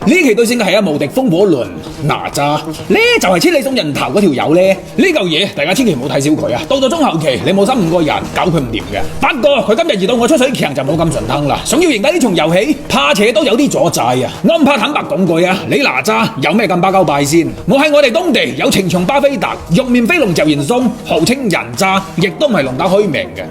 呢期對線嘅係無敵風火輪哪吒呢，就係千里送人頭嗰條友呢。呢嚿嘢大家千祈唔好睇小佢啊！到咗中後期，你冇心5個人搞佢唔掂嘅。不過佢今日遇到我出水強就冇咁順騰啦。想要贏得呢場遊戲，怕且都有啲阻滯啊！安怕坦白講句啊，你哪吒有咩咁巴交拜先？我喺我哋當地有情場巴菲特，玉面飛龍就言鬆，號稱人渣，亦都唔係龍打虛名嘅。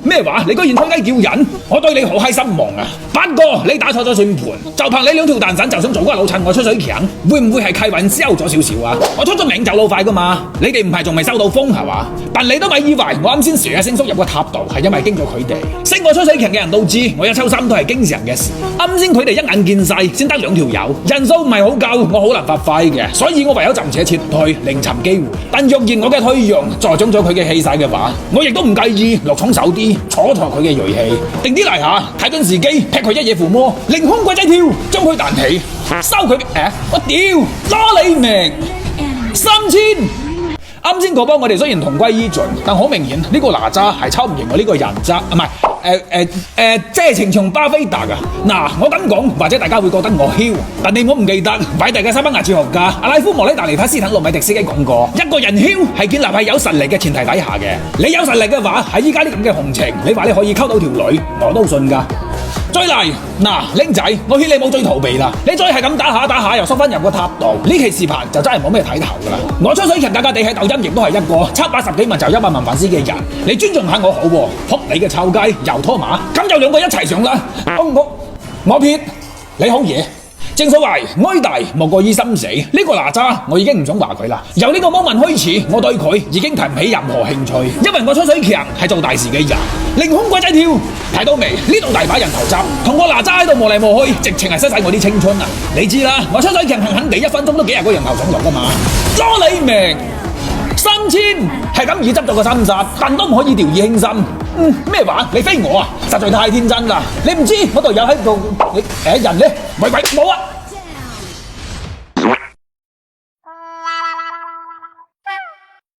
咩話？你居然吹雞叫人？我對你好閪失望啊！不過你打錯咗算盤，就憑你兩條蛋散就想做嗰個老襯我出水強，會唔會係契運燒咗少少啊？我出咗名就老快噶嘛，你哋唔係仲未收到風係嘛？但你都咪以為我啱先射下星叔入個塔度係因為經咗佢哋，識我出水強嘅人都知，我一抽三都係經常嘅事。啱先佢哋一眼見勢，先得2條友，人數唔係好夠，我好難發揮嘅，所以我唯有暫且撤退，另尋機會。但若然我嘅退讓助長咗佢嘅氣勢嘅話，我亦都唔介意落重手啲，蹉跎佢嘅銳氣，定啲嚟下，睇準時機，劈佢一嘢附魔，凌空鬼仔跳，將佢彈起，收佢我屌，攞你命3000。啱先嗰波我哋雖然同歸於盡，但好明顯呢個哪吒係抽唔贏我呢個人渣，唔係即係情場巴菲特啊！嗱，我咁講或者大家會覺得我囂，但你唔好唔記得偉大嘅西班牙哲學家阿拉夫莫里達尼塔斯坦路米迪斯基講過，一個人囂係建立喺有實力嘅前提底下嘅。你有實力嘅話，喺依家呢咁嘅行情，你話你可以溝到條女，我都信㗎。再嚟嗱，僆仔，我勸你冇再逃避啦！你再係咁打下又縮翻入個塔度，呢期視頻就真係冇咩睇頭噶啦！我出水強假地喺抖音亦都係一個780幾萬就100萬粉絲嘅人，你尊重下我好喎！撲你嘅臭雞，又拖馬，咁就2個一齊上啦！我撇，你好嘢！正所謂哀大莫過於心死，呢個哪吒我已經唔想話佢啦。由呢個 moment 開始，我對佢已經提唔起任何興趣，因為我出水強係做大事嘅人，凌空鬼仔跳，睇到未？呢度大把人頭集，同我哪吒喺度磨嚟磨去，直情係失晒我啲青春啊！你知啦，我出水強狠狠地1分鐘都幾廿個人頭上落噶嘛，攞你命！3000係咁以執咗個心殺，但都唔可以掉以輕心。咩話？你飛我啊？實在太天真啦！你唔知我度有喺度，人呢？喂，冇啊！